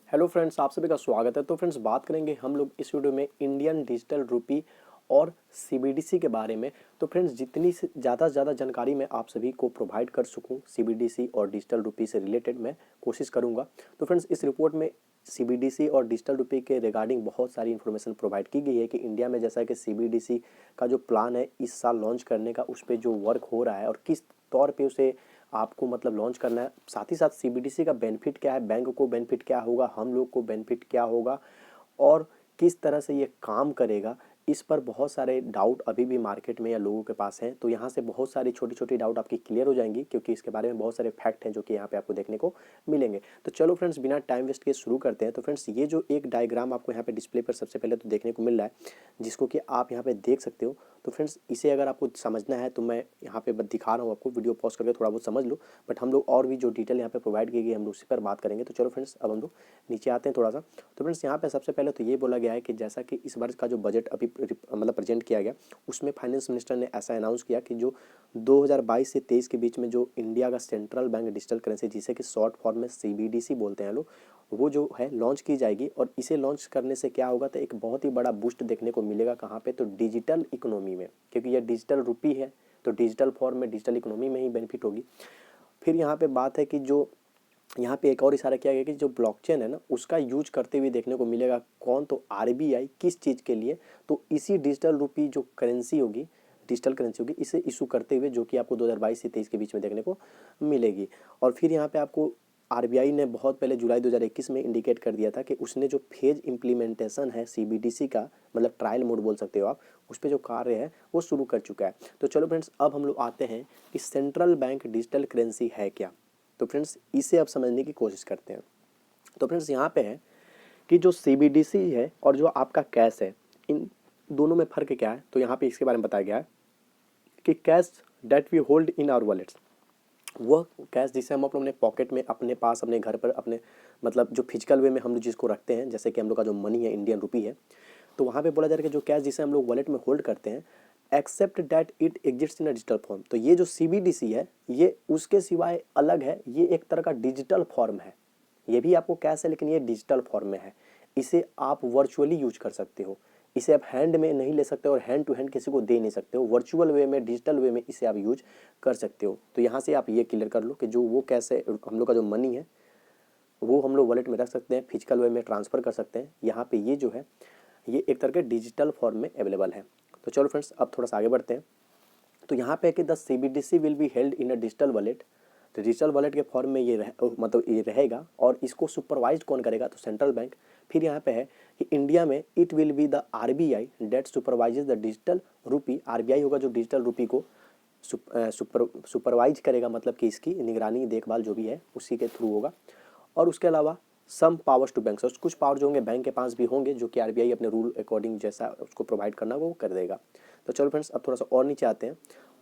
Hello friends, आप सभी का स्वागत है। तो फ्रेंड्स, बात करेंगे हम लोग इस वीडियो में इंडियन डिजिटल रुपी और सीबीडीसी के बारे में। तो फ्रेंड्स, जितनी से ज़्यादा जानकारी मैं आप सभी को प्रोवाइड कर सकूं सीबीडीसी और डिजिटल रुपी से रिलेटेड मैं कोशिश करूंगा। तो फ्रेंड्स, इस रिपोर्ट में सीबीडीसी और डिजिटल रुपी के रिगार्डिंग बहुत सारी इन्फॉर्मेशन प्रोवाइड की गई है कि इंडिया में जैसा कि सीबीडीसी का जो प्लान है इस साल लॉन्च करने का, उस पर जो वर्क हो रहा है और किस तौर पे उसे आपको मतलब लॉन्च करना है। साथ ही साथ सीबीडीसी का बेनिफिट क्या है, बैंक को बेनिफिट क्या होगा, हम लोग को बेनिफिट क्या होगा और किस तरह से ये काम करेगा, इस पर बहुत सारे डाउट अभी भी मार्केट में या लोगों के पास हैं। तो यहाँ से बहुत सारी छोटी छोटी डाउट आपकी क्लियर हो जाएंगी, क्योंकि इसके बारे में बहुत सारे फैक्ट हैं जो कि यहाँ पे आपको देखने को मिलेंगे। तो चलो फ्रेंड्स, बिना टाइम वेस्ट के शुरू करते हैं। तो फ्रेंड्स, ये जो एक डायग्राम आपको यहाँ पे डिस्प्ले पर सबसे पहले तो देखने को मिल रहा है, जिसको कि आप यहाँ पे देख सकते हो। तो फ्रेंड्स, इसे अगर आपको समझना है तो मैं यहाँ पे दिखा रहा हूँ आपको, वीडियो पॉज करके थोड़ा बहुत समझ लो। बट हम लोग और भी जो डिटेल यहाँ पे प्रोवाइड की गई हम लोग उसी पर बात करेंगे। तो चलो फ्रेंड्स, अब हम लोग नीचे आते हैं थोड़ा सा। तो फ्रेंड्स, यहाँ पे सबसे पहले तो ये बोला गया है कि जैसा कि इस वर्ष का जो बजट अभी मतलब प्रेजेंट किया गया, उसमें फाइनेंस मिनिस्टर ने ऐसा अनाउंस किया कि जो 2022 से 23 के बीच में जो इंडिया का सेंट्रल बैंक डिजिटल करेंसी, जिसे कि शॉर्ट फॉर्म में सीबीडीसी बोलते हैं लोग, वो जो है लॉन्च की जाएगी। और इसे लॉन्च करने से क्या होगा, तो एक बहुत ही बड़ा बूस्ट देखने को मिलेगा। कहाँ पे? तो डिजिटल इकोनॉमी में, क्योंकि ये डिजिटल रुपी है तो डिजिटल फॉर्म में डिजिटल इकोनॉमी में ही बेनिफिट होगी। फिर यहाँ पे बात है कि जो यहाँ पे एक और इशारा किया गया कि जो ब्लॉकचेन है ना, उसका यूज करते हुए देखने को मिलेगा। कौन? तो आरबीआई। किस चीज़ के लिए? तो इसी डिजिटल रुपी जो करेंसी होगी, डिजिटल करेंसी होगी, इसे इशू करते हुए, जो कि आपको 2022 से 23 के बीच में देखने को मिलेगी। और फिर यहाँ पे आपको आरबीआई ने बहुत पहले जुलाई 2021 में इंडिकेट कर दिया था कि उसने जो फेज इम्प्लीमेंटेशन है सीबीडीसी का, मतलब ट्रायल मोड बोल सकते हो आप, उस पर जो कार्य है वो शुरू कर चुका है। तो चलो फ्रेंड्स, अब हम लोग आते हैं कि सेंट्रल बैंक डिजिटल करेंसी है क्या। तो फ्रेंड्स, इसे अब समझने की कोशिश करते हैं। तो फ्रेंड्स, यहाँ पे है कि जो सीबीडीसी है और जो आपका कैश है, इन दोनों में फ़र्क क्या है। तो यहाँ पे इसके बारे में बताया गया है कि cash that we hold in our wallets, वह कैश जिसे हम अपने पॉकेट में, अपने पास, अपने घर पर, अपने मतलब जो फिजिकल वे में हम लोग जिसको रखते हैं, जैसे कि हम लोग का जो मनी है, इंडियन रुपी है, तो वहाँ पे बोला जा रहा है कि जो कैश जिसे हम लोग वॉलेट में होल्ड करते हैं, except that it exist in a digital form. तो ये जो सीबीडीसी है, ये उसके सिवाय अलग है, ये एक तरह का डिजिटल फॉर्म है। ये भी आपको कैश है, लेकिन ये डिजिटल फॉर्म में है। इसे आप वर्चुअली यूज कर सकते हो, इसे आप हैंड में नहीं ले सकते और हैंड टू हैंड किसी को दे नहीं सकते हो। वर्चुअल वे में, डिजिटल वे में इसे आप यूज कर सकते हो। तो यहाँ से आप ये क्लियर कर लो कि जो वो कैसे हम लोग का जो मनी है वो हम लोग वॉलेट में रख सकते हैं, फिजिकल वे में ट्रांसफ़र कर सकते हैं। यहाँ पे ये जो है ये एक तरह के डिजिटल फॉर्म में अवेलेबल है। तो चलो फ्रेंड्स, अब थोड़ा सा आगे बढ़ते हैं। तो यहाँ पे है कि the CBDC will be held in a digital wallet. तो डिजिटल वॉलेट के फॉर्म में ये मतलब ये रहेगा। और इसको सुपरवाइज कौन करेगा? तो सेंट्रल बैंक। फिर यहाँ पे है कि इंडिया में it will be the RBI that supervises the digital rupee. RBI होगा जो डिजिटल रुपी को सुपरवाइज करेगा, मतलब कि इसकी निगरानी, देखभाल जो भी है उसी के थ्रू होगा। और उसके अलावा सम पावर्स टू बैंक, कुछ पावर जो होंगे बैंक के पास भी होंगे, जो कि आरबीआई अपने रूल अकॉर्डिंग जैसा उसको प्रोवाइड करना वो कर देगा। तो चलो फ्रेंड्स, अब थोड़ा सा और नीचे आते हैं।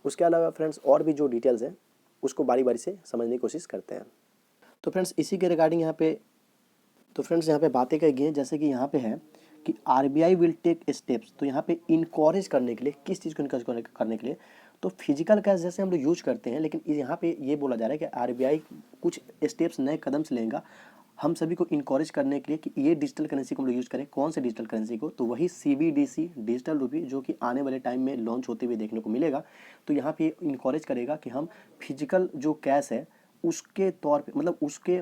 उसके अलावा फ्रेंड्स और भी जो डिटेल्स हैं उसको बारी बारी से समझने की कोशिश करते हैं। तो फ्रेंड्स, इसी के रिगार्डिंग यहाँ पे, तो फ्रेंड्स यहाँ पे बातें कही गई हैं, जैसे कि यहाँ पे है कि आरबीआई विल टेक स्टेप्स। तो यहाँ पे इनकरेज करने के लिए, किस चीज़ को इनकरेज करने के लिए? तो फिजिकल कैश जैसे हम लोग यूज करते हैं, लेकिन यहाँ पे ये बोला जा रहा है कि आरबीआई कुछ स्टेप्स, नए कदम से लेगा हम सभी को इनकरेज करने के लिए कि ये डिजिटल करेंसी को हम लोग यूज़ करें। कौन से डिजिटल करेंसी को? तो वही सीबीडीसी, डिजिटल रुपी, जो कि आने वाले टाइम में लॉन्च होते हुए देखने को मिलेगा। तो यहाँ पे इनकरेज करेगा कि हम फिजिकल जो कैश है उसके तौर पे, मतलब उसके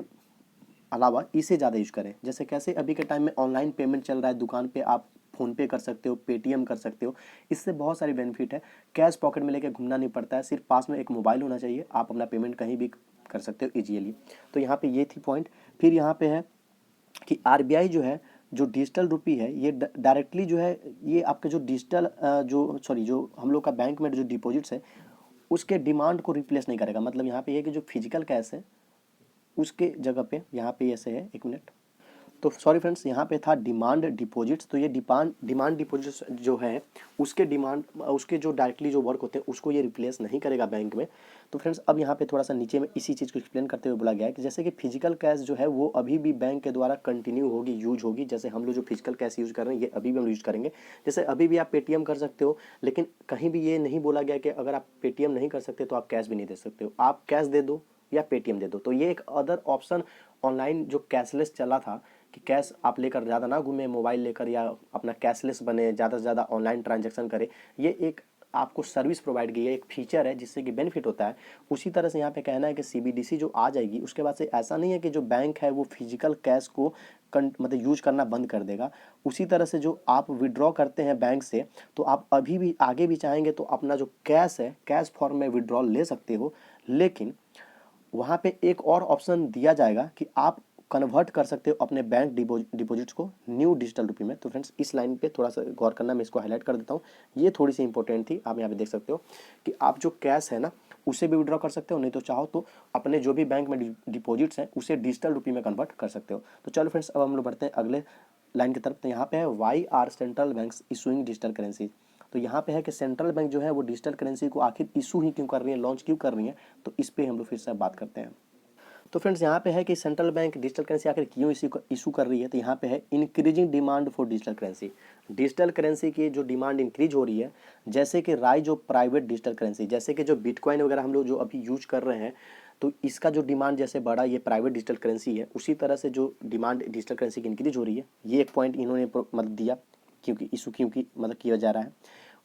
अलावा इसे ज़्यादा यूज करें। जैसे कैसे? अभी के टाइम में ऑनलाइन पेमेंट चल रहा है, दुकान पे आप फ़ोन पे कर सकते हो, पेटीएम कर सकते हो। इससे बहुत सारी बेनिफिट है। कैश पॉकेट में लेके घूमना नहीं पड़ता है, सिर्फ पास में एक मोबाइल होना चाहिए, आप अपना पेमेंट कहीं भी कर सकते हो ईजीली। तो यहाँ पे ये थी पॉइंट। फिर यहाँ पे है कि आरबीआई जो है, जो डिजिटल रुपी है, ये डायरेक्टली जो है, ये आपके जो डिजिटल जो हम लोग का बैंक में जो डिपॉजिट्स है उसके डिमांड को रिप्लेस नहीं करेगा। मतलब यहाँ पे ये कि जो फिजिकल कैश है उसके जगह पे यहाँ पे ऐसे है, एक मिनट, तो सॉरी फ्रेंड्स, यहाँ पे था डिमांड डिपॉजिट्स। तो ये डिमांड डिपॉजिट्स जो है उसके डिमांड, उसके जो डायरेक्टली जो वर्क होते हैं उसको ये रिप्लेस नहीं करेगा बैंक में। तो फ्रेंड्स, अब यहाँ पे थोड़ा सा नीचे में इसी चीज़ को एक्सप्लेन करते हुए बोला गया है कि जैसे कि फिजिकल कैश जो है वो अभी भी बैंक के द्वारा कंटिन्यू होगी, यूज होगी। जैसे हम लोग जो फिजिकल कैश यूज़ कर रहे हैं ये अभी भी हम यूज़ करेंगे। जैसे अभी भी आप पेटीएम कर सकते हो, लेकिन कहीं भी ये नहीं बोला गया कि अगर आप पेटीएम नहीं कर सकते तो आप कैश भी नहीं दे सकते हो। आप कैश दे दो या पेटीएम दे दो। तो ये एक अदर ऑप्शन ऑनलाइन जो कैशलेस चला था कि कैश आप लेकर ज़्यादा ना घूमे मोबाइल लेकर, या अपना कैशलेस बने, ज़्यादा से ज़्यादा ऑनलाइन ट्रांजैक्शन करे, ये एक आपको सर्विस प्रोवाइड की है, एक फीचर है जिससे कि बेनिफिट होता है। उसी तरह से यहाँ पे कहना है कि सीबीडीसी जो आ जाएगी उसके बाद से ऐसा नहीं है कि जो बैंक है वो फिजिकल कैश को मतलब यूज करना बंद कर देगा। उसी तरह से जो आप विड्रॉ करते हैं बैंक से, तो आप अभी भी आगे भी चाहेंगे तो अपना जो कैश है कैश फॉर्म में विड्रॉल ले सकते हो, लेकिन वहाँ पे एक और ऑप्शन दिया जाएगा कि आप कन्वर्ट कर सकते हो अपने बैंक डिपॉजिट्स को न्यू डिजिटल रुपी में। तो फ्रेंड्स इस लाइन पे थोड़ा सा गौर करना, मैं इसको हाईलाइट कर देता हूँ, ये थोड़ी सी इंपॉर्टेंट थी। आप यहाँ पे देख सकते हो कि आप जो कैश है ना उसे भी विड्रॉ कर सकते हो, नहीं तो चाहो तो अपने जो भी बैंक में डिपॉजिट्स हैं उसे डिजिटल रुपी में कन्वर्ट कर सकते हो। तो चलो फ्रेंड्स अब हम लोग बढ़ते हैं अगले लाइन की तरफ। तो यहाँ पे है why are central banks issuing digital currency. तो यहाँ पे है कि सेंट्रल बैंक जो है वो डिजिटल करेंसी को आखिर इशू ही क्यों कर रही है, लॉन्च क्यों कर रही है, तो इस पे हम लोग फिर से बात करते हैं। तो फ्रेंड्स यहाँ पे है कि सेंट्रल बैंक डिजिटल करेंसी आखिर क्यों इशू कर रही है। तो यहाँ पे है increasing demand for digital currency. Digital currency की जो डिमांड इंक्रीज हो रही है, जैसे कि rise of private digital currency, जैसे कि जो बिटकॉइन वगैरह हम लोग जो अभी यूज कर रहे हैं, तो इसका जो डिमांड जैसे बढ़ा, ये प्राइवेट डिजिटल करेंसी है, उसी तरह से जो डिमांड डिजिटल करेंसी की इंक्रीज हो रही है, ये एक पॉइंट इन्होंने मतलब दिया क्योंकि इशू क्योंकि मतलब किया जा रहा है।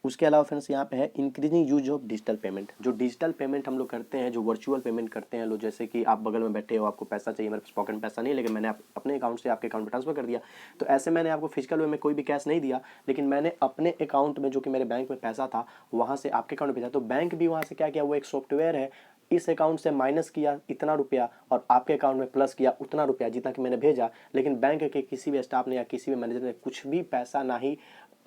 उसके अलावा फ्रेंड्स यहाँ पे है increasing use of digital payment. जो डिजिटल पेमेंट हम लोग करते हैं, जो वर्चुअल पेमेंट करते हैं लोग, जैसे कि आप बगल में बैठे हो, आपको पैसा चाहिए, मेरे पास पॉकेट में पैसा नहीं, लेकिन मैंने अपने अकाउंट से आपके अकाउंट में ट्रांसफर कर दिया, तो ऐसे मैंने आपको फिजिकल वे में कोई भी कैश नहीं दिया, लेकिन मैंने अपने अकाउंट में जो कि मेरे बैंक में पैसा था वहाँ से आपके अकाउंट में भेजा। तो बैंक भी वहाँ से क्या किया, वो एक सॉफ्टवेयर है, इस अकाउंट से माइनस किया इतना रुपया और आपके अकाउंट में प्लस किया उतना रुपया जितना कि मैंने भेजा, लेकिन बैंक के किसी भी स्टाफ ने या किसी भी मैनेजर ने कुछ भी पैसा ना ही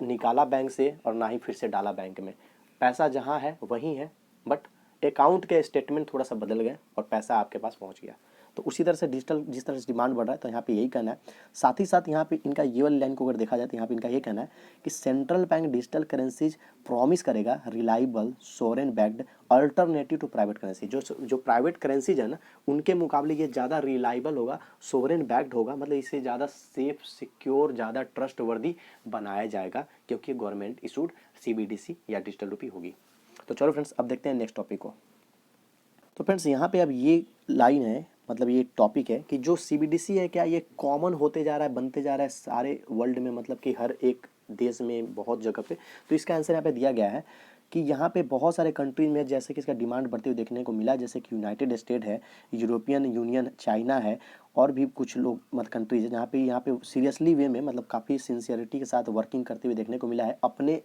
निकाला बैंक से और ना ही फिर से डाला बैंक में। पैसा जहाँ है वहीं है, बट अकाउंट के स्टेटमेंट थोड़ा सा बदल गए और पैसा आपके पास पहुँच गया। तो उसी तरह से डिजिटल जिस तरह से डिमांड बढ़ रहा है, तो यहाँ पे यही कहना है। साथ ही साथ यहाँ पे इनका ये वाली लाइन को अगर देखा जाए तो यहाँ पे इनका ये कहना है कि central bank digital currencies promise करेगा reliable sovereign backed alternative to private currency. जो प्राइवेट करेंसीज है ना, उनके मुकाबले ये ज़्यादा रिलायबल होगा, सोवरेन बैक्ड होगा, मतलब इसे ज़्यादा सेफ, सिक्योर, ज़्यादा ट्रस्टवर्दी बनाया जाएगा क्योंकि गवर्नमेंट इशूड सीबीडीसी या डिजिटल रुपी होगी। तो चलो फ्रेंड्स अब देखते हैं नेक्स्ट टॉपिक को। तो फ्रेंड्स यहाँ पे अब ये लाइन है, मतलब ये टॉपिक है कि जो सीबीडीसी है क्या ये कॉमन होते जा रहा है, बनते जा रहा है सारे वर्ल्ड में, मतलब कि हर एक देश में बहुत जगह पे। तो इसका आंसर यहाँ पे दिया गया है कि यहाँ पे बहुत सारे कंट्रीज में जैसे कि इसका डिमांड बढ़ते हुए देखने को मिला, जैसे कि यूनाइटेड स्टेट है, यूरोपियन यूनियन, चाइना है, और भी कुछ लोग मतलब कंट्रीज है जहाँ पे सीरियसली वे में मतलब काफ़ी सिंसियरिटी के साथ वर्किंग करते हुए देखने को मिला है, अपने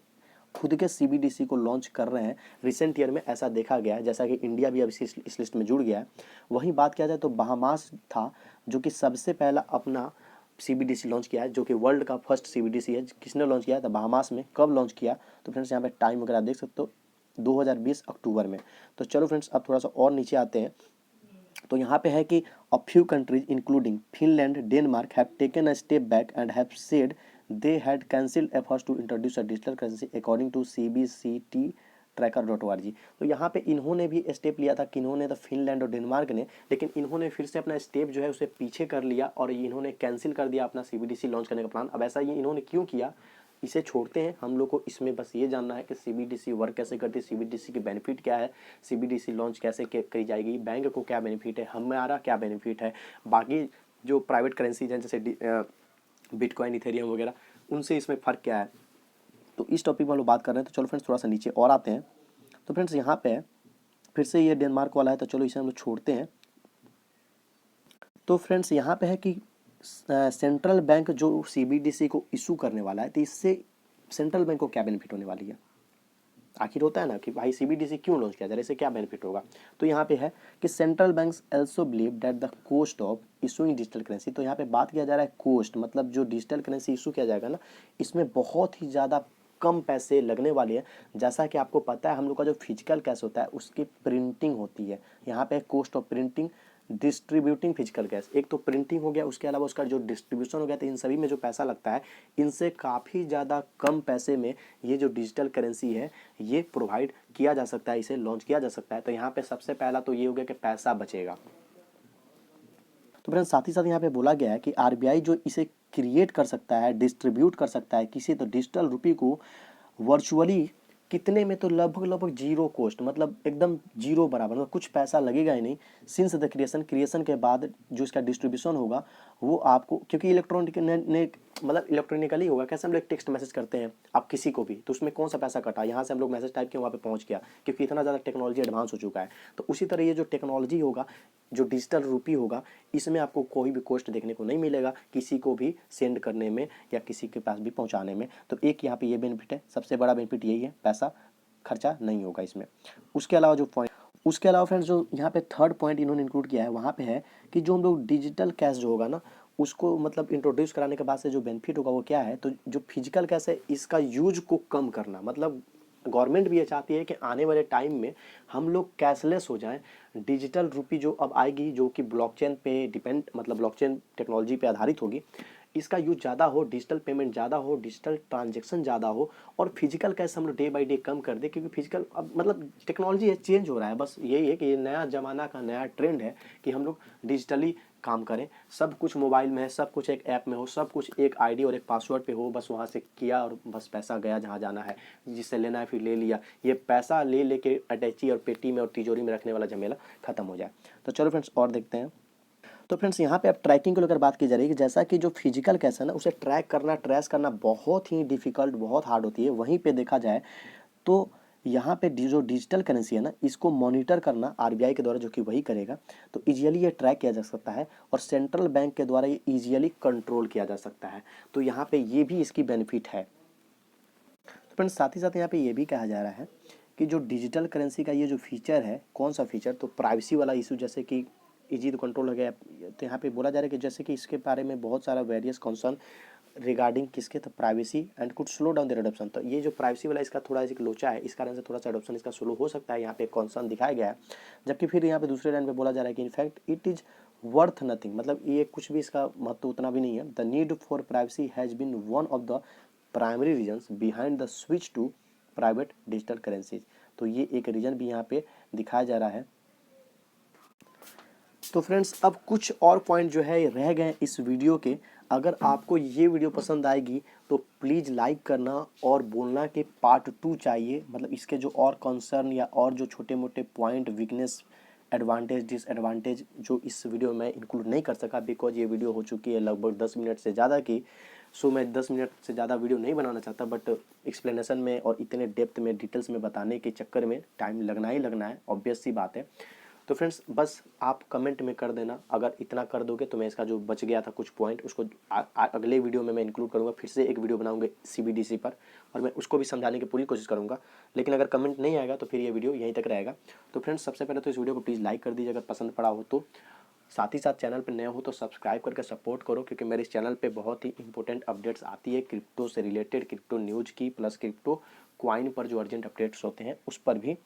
खुद के सीबीडीसी को लॉन्च कर रहे हैं। रिसेंट ईयर में ऐसा देखा गया है, जैसा कि इंडिया भी अब इस लिस्ट में जुड़ गया है। वहीं बात किया जाए तो बहामास था जो कि सबसे पहला अपना सीबीडीसी लॉन्च किया है, जो कि वर्ल्ड का फर्स्ट सीबीडीसी है। किसने लॉन्च किया था बहामास में, कब लॉन्च किया, तो फ्रेंड्स यहाँ पे टाइम वगैरह आप देख सकते हो 2020 अक्टूबर में। तो चलो फ्रेंड्स अब थोड़ा सा और नीचे आते हैं। तो यहाँ पे है कि a few countries including Finland, Denmark have taken a step back and have said they had cancelled efforts to introduce a digital currency according to CBCT tracker.org। तो यहाँ पे इन्होंने भी स्टेप लिया था, किन्होंने, तो फिनलैंड और डेनमार्क ने, लेकिन इन्होंने फिर से अपना स्टेप जो है उसे पीछे कर लिया और इन्होंने कैंसिल कर दिया अपना सीबीडीसी लॉन्च करने का प्लान। अब ऐसा ये इन्होंने क्यों किया, इसे छोड़ते हैं, हम लोग को इसमें बस ये जानना है कि सीबीडीसी वर्क कैसे करती है, सीबीडीसी की बेनिफिट क्या है, सीबीडीसी लॉन्च कैसे करी जाएगी, बैंक को क्या बेनिफिट है, हमारा क्या बेनिफिट है, बाकी जो प्राइवेट करेंसीज हैं जैसे बिटकॉइन, इथेरियम वगैरह, उनसे इसमें फ़र्क क्या है। तो इस टॉपिक में हम लोग बात कर रहे हैं। तो चलो फ्रेंड्स थोड़ा सा नीचे और आते हैं। तो फ्रेंड्स यहाँ पे फिर से ये डेनमार्क वाला है, तो चलो इसे हम लोग छोड़ते हैं। तो फ्रेंड्स यहाँ पे है कि सेंट्रल बैंक जो सीबीडीसी को इशू करने वाला है, तो इससे सेंट्रल बैंक को क्या बेनिफिट होने वाली है। आखिर होता है ना कि भाई सीबीडीसी क्यों लॉन्च किया जा रहा है, इससे क्या बेनिफिट होगा। तो यहाँ पे है कि central banks also believe that the cost of issuing digital currency. तो यहाँ पे बात किया जा रहा है कॉस्ट, मतलब जो डिजिटल करेंसी इशू किया जाएगा ना, इसमें बहुत ही ज़्यादा कम पैसे लगने वाले हैं। जैसा कि आपको पता है हम लोग का जो फिजिकल कैश होता है उसकी प्रिंटिंग होती है। यहाँ पे cost of printing, distributing physical cash, एक तो प्रिंटिंग हो गया, उसके अलावा उसका जो डिस्ट्रीब्यूशन हो गया, तो इन सभी में जो पैसा लगता है, इनसे काफ़ी ज़्यादा कम पैसे में ये जो डिजिटल करेंसी है ये प्रोवाइड किया जा सकता है, इसे लॉन्च किया जा सकता है। तो यहाँ पे सबसे पहला तो ये हो गया कि पैसा बचेगा। तो फ्रेंड्स साथ ही साथ यहाँ पे बोला गया है कि आरबीआई जो इसे क्रिएट कर सकता है, डिस्ट्रीब्यूट कर सकता है किसी तो डिजिटल रुपये को वर्चुअली कितने में, तो लगभग लगभग जीरो कॉस्ट, मतलब एकदम जीरो बराबर, मतलब कुछ पैसा लगेगा ही नहीं। सिंस द क्रिएशन के बाद जो इसका डिस्ट्रीब्यूशन होगा वो आपको, क्योंकि इलेक्ट्रॉनिक ने मतलब इलेक्ट्रॉनिकली होगा। कैसे हम लोग टेक्स्ट मैसेज करते हैं आप किसी को भी, तो उसमें कौन सा पैसा कटा, यहाँ से हम लोग मैसेज टाइप किया वहाँ पे पहुँच गया, क्योंकि इतना ज़्यादा टेक्नोलॉजी एडवांस हो चुका है। तो उसी तरह ये जो टेक्नोलॉजी होगा, जो डिजिटल रुपी होगा, इसमें आपको कोई भी कॉस्ट देखने को नहीं मिलेगा किसी को भी सेंड करने में या किसी के पास भी पहुंचाने में। तो एक यहाँ पे ये बेनिफिट है, सबसे बड़ा बेनिफिट यही है, पैसा खर्चा नहीं होगा इसमें। उसके अलावा फ्रेंड्स जो यहाँ पे थर्ड पॉइंट इन्होंने इंक्लूड किया है वहाँ पे है कि जो हम लोग डिजिटल कैश जो होगा ना, उसको मतलब इंट्रोड्यूस कराने के बाद से जो बेनिफिट होगा वो क्या है, तो जो फिजिकल कैश है इसका यूज को कम करना। मतलब गवर्नमेंट भी ये चाहती है कि आने वाले टाइम में हम लोग कैशलेस हो जाएं। डिजिटल रुपी जो अब आएगी, जो कि ब्लॉकचेन पे डिपेंड, मतलब ब्लॉकचेन टेक्नोलॉजी पे आधारित होगी, इसका यूज ज़्यादा हो, डिजिटल पेमेंट ज़्यादा हो, डिजिटल ट्रांजेक्शन ज़्यादा हो, और फिजिकल कैश हम लोग डे बाई डे कम कर दे। क्योंकि फिजिकल अब मतलब टेक्नोलॉजी है, चेंज हो रहा है। बस यही है कि ये नया ज़माना का नया ट्रेंड है कि हम लोग डिजिटली काम करें। सब कुछ मोबाइल में है, सब कुछ एक ऐप में हो, सब कुछ एक आईडी और एक पासवर्ड पे हो, बस वहाँ से किया और बस पैसा गया जहाँ जाना है, जिससे लेना है फिर ले लिया। ये पैसा ले लेके अटैची और पेटी में और तिजोरी में रखने वाला झमेला खत्म हो जाए। तो चलो फ्रेंड्स और देखते हैं। तो फ्रेंड्स यहाँ पे अब ट्रैकिंग को लेकर बात की जा रही है कि जैसा कि जो फिजिकल कैश है ना, उसे ट्रैक करना, ट्रेस करना बहुत ही डिफिकल्ट, बहुत हार्ड होती है। वहीं पे देखा जाए तो यहाँ पे जो डिजिटल करेंसी है ना, इसको मॉनिटर करना आरबीआई के द्वारा, जो कि वही करेगा, तो इजीली ये ट्रैक किया जा सकता है और सेंट्रल बैंक के द्वारा ये इजीली कंट्रोल किया जा सकता है। तो यहाँ पे ये भी इसकी बेनिफिट है। तो फ्रेंड्स साथ ही साथ यहाँ पे ये भी कहा जा रहा है कि जो डिजिटल करेंसी का ये जो फीचर है, कौन सा फीचर, तो प्राइवेसी वाला इशू, जैसे कि इजी तो कंट्रोल हो गया। तो यहाँ पे बोला जा रहा है कि जैसे कि इसके बारे में बहुत सारा वेरियस कंसर्न रिगार्डिंग किसके, तो privacy and could slow down their adoption. तो ये जो प्राइवेसी वाला इसका थोड़ा एक लोचा है, इस कारण से थोड़ा सा एडॉप्शन इसका स्लो हो सकता है, यहाँ पे कंसर्न दिखाया गया है। जबकि फिर यहाँ पे दूसरे लाइन पे बोला जा रहा है कि in fact it is worth nothing, मतलब ये कुछ भी इसका महत्व उतना भी नहीं है। The need for privacy has been one of the primary reasons behind the switch to private digital currencies. तो ये एक रीजन भी यहाँ पे दिखाया जा रहा है। तो फ्रेंड्स अब कुछ और पॉइंट जो है रह गए इस वीडियो के। अगर आपको ये वीडियो पसंद आएगी तो प्लीज़ लाइक करना और बोलना कि पार्ट 2 चाहिए। मतलब इसके जो और कंसर्न या और जो छोटे मोटे पॉइंट, वीकनेस, एडवांटेज, डिसएडवांटेज जो इस वीडियो में इंक्लूड नहीं कर सका, बिकॉज ये वीडियो हो चुकी है लगभग 10 मिनट से ज़्यादा की। सो मैं 10 मिनट से ज़्यादा वीडियो नहीं बनाना चाहता, बट एक्सप्लेनेशन में और इतने डेप्थ में डिटेल्स में बताने के चक्कर में टाइम लगना ही लगना है, ऑब्वियस सी बात है। तो फ्रेंड्स बस आप कमेंट में कर देना, अगर इतना कर दोगे तो मैं इसका जो बच गया था कुछ पॉइंट, उसको अगले वीडियो में मैं इंक्लूड करूँगा। फिर से एक वीडियो बनाऊंगा सीबीडीसी पर और मैं उसको भी समझाने की पूरी कोशिश करूँगा। लेकिन अगर कमेंट नहीं आएगा तो फिर ये वीडियो यहीं तक रहेगा। तो फ्रेंड्स सबसे पहले तो इस वीडियो को प्लीज़ लाइक कर दीजिए अगर पसंद पड़ा हो तो। साथ ही साथ चैनल पर नए हो तो सब्सक्राइब करके सपोर्ट करो, क्योंकि मेरे इस चैनल पे बहुत ही इंपॉर्टेंट अपडेट्स आती है क्रिप्टो से रिलेटेड, क्रिप्टो न्यूज़ की, प्लस क्रिप्टो क्वाइन पर जो अर्जेंट अपडेट्स होते हैं उस पर भी।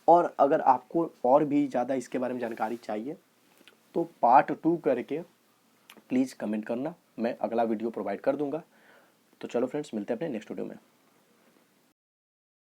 और अगर आपको और भी ज़्यादा इसके बारे में जानकारी चाहिए तो पार्ट 2 करके प्लीज़ कमेंट करना, मैं अगला वीडियो प्रोवाइड कर दूंगा। तो चलो फ्रेंड्स मिलते हैं अपने नेक्स्ट वीडियो में।